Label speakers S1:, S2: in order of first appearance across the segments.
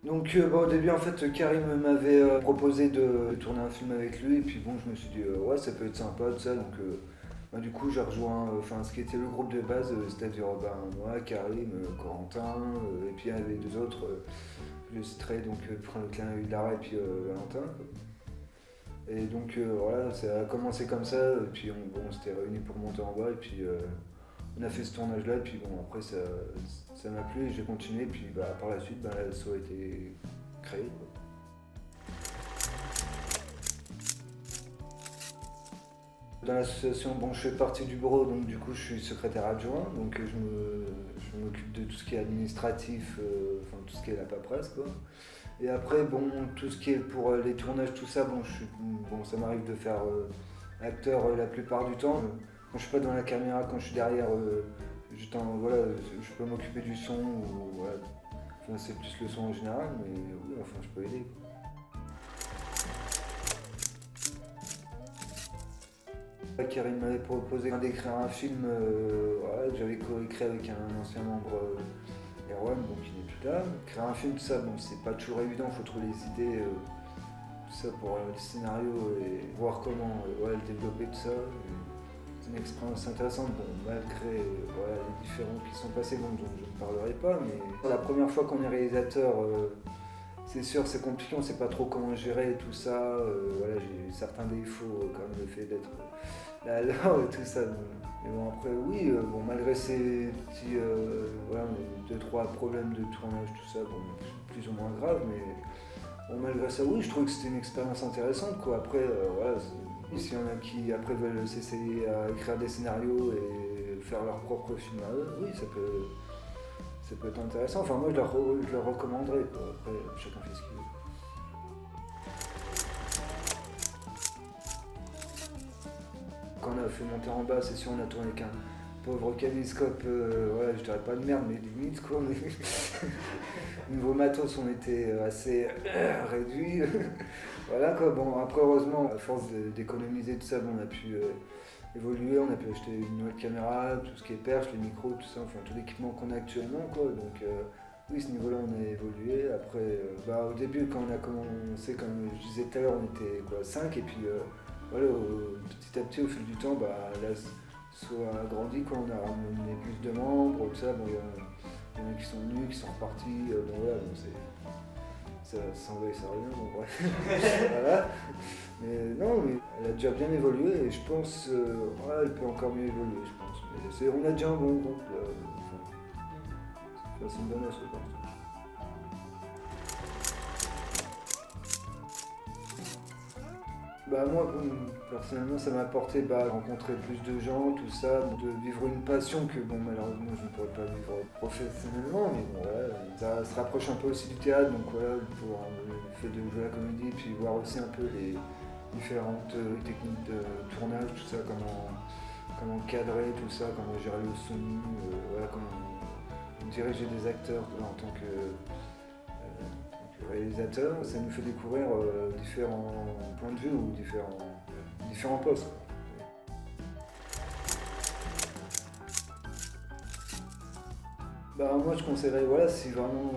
S1: Donc au début en fait Karim m'avait proposé de tourner un film avec lui et puis bon je me suis dit ouais ça peut être sympa tout ça donc bah, du coup j'ai rejoint ce qui était le groupe de base c'est-à-dire moi, Karim, Corentin et puis il y avait deux autres je citerai donc pour le clin d'œil Lara et puis Valentin quoi. Et donc voilà ça a commencé comme ça et puis on s'était réunis pour monter en bas et puis on a fait ce tournage là et puis bon après ça m'a plu et j'ai continué et puis bah, par la suite bah, l'asso a été créé quoi. Dans l'association bon je fais partie du bureau donc du coup je suis secrétaire adjoint donc je m'occupe de tout ce qui est administratif enfin tout ce qui est la paperasse quoi. Et après bon tout ce qui est pour les tournages tout ça bon ça m'arrive de faire acteur la plupart du temps. Quand je suis pas dans la caméra, quand je suis derrière, voilà, je peux m'occuper du son ou voilà. Enfin, c'est plus le son en général, mais oui, enfin je peux aider. Karim m'avait proposé d'écrire un film voilà, que j'avais coécrit avec un ancien membre Erwan, donc il n'est plus là. Créer un film, tout ça, bon, c'est pas toujours évident, il faut trouver les idées, tout ça pour le scénario et voir comment ouais, le développer, tout ça. C'est une expérience intéressante, bon, malgré voilà, les différends qui sont passés, bon, dont je ne parlerai pas, mais la première fois qu'on est réalisateur, c'est sûr, c'est compliqué, on ne sait pas trop comment gérer tout ça. Voilà, j'ai certains défauts, comme le fait d'être là et tout ça. Mais bon, après, oui, bon, malgré ces petits voilà, 2-3 problèmes de tournage, tout ça, bon, plus ou moins graves, mais bon, malgré ça, oui, je trouve que c'était une expérience intéressante, quoi. Après, voilà, s'il y en a qui après veulent s'essayer à écrire des scénarios et faire leur propre film à eux, oui, ça peut être intéressant. Enfin, moi, je leur recommanderais, quoi. Après, chacun fait ce qu'il veut. Quand on a fait monter en bas, c'est sûr, on a tourné avec un pauvre caméscope, voilà, je dirais pas de merde, mais limite, quoi. Niveau matos, on était assez réduits. Voilà quoi, bon après heureusement, à force d'économiser tout ça, bon, on a pu évoluer, on a pu acheter une nouvelle caméra, tout ce qui est perche, les micros, tout ça, enfin tout l'équipement qu'on a actuellement quoi, donc oui ce niveau là on a évolué, après bah, au début quand on a commencé, comme je disais tout à l'heure, on était quoi 5 et puis voilà, petit à petit au fil du temps, bah là soit grandi quoi, on a ramené plus de membres, tout ça, bon il y en a qui sont venus, qui sont repartis, bon voilà, donc ça s'en va et ça revient, bon bref. Voilà. Mais non, mais elle a déjà bien évolué et je pense ouais, elle peut encore mieux évoluer, je pense. Mais on a déjà un bon groupe là. Enfin, c'est une bonne asso, je pense. Bah moi, personnellement, ça m'a apporté rencontrer plus de gens, tout ça, de vivre une passion que bon malheureusement je ne pourrais pas vivre professionnellement, mais bon voilà, ça se rapproche un peu aussi du théâtre, donc voilà, pour le fait de jouer à la comédie, puis voir aussi un peu les différentes techniques de tournage, tout ça, comment cadrer tout ça, comment gérer le son, voilà, comment diriger des acteurs en tant que réalisateur, ça nous fait découvrir différents points de vue ou différents postes. Bah, moi je conseillerais, voilà, si vraiment,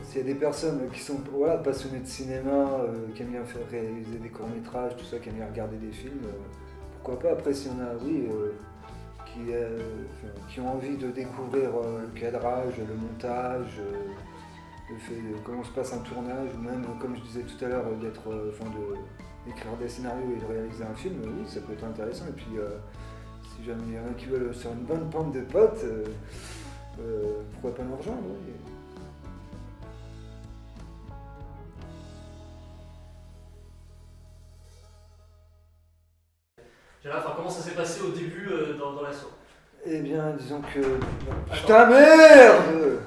S1: s'il y a des personnes qui sont voilà, passionnées de cinéma, qui aiment bien faire réaliser des courts-métrages, tout ça, qui aiment bien regarder des films, pourquoi pas. Après, s'il y en a, oui, qui ont envie de découvrir le cadrage, le montage, le fait de comment se passe un tournage, ou même, comme je disais tout à l'heure, d'écrire des scénarios et de réaliser un film, oui, ça peut être intéressant. Et puis, si jamais il y en a qui veulent sur une bonne pente de potes, pourquoi pas nous rejoindre, oui.
S2: Gérard, enfin, comment ça s'est passé au début dans l'assaut?
S1: Eh bien, disons que... Putain, merde!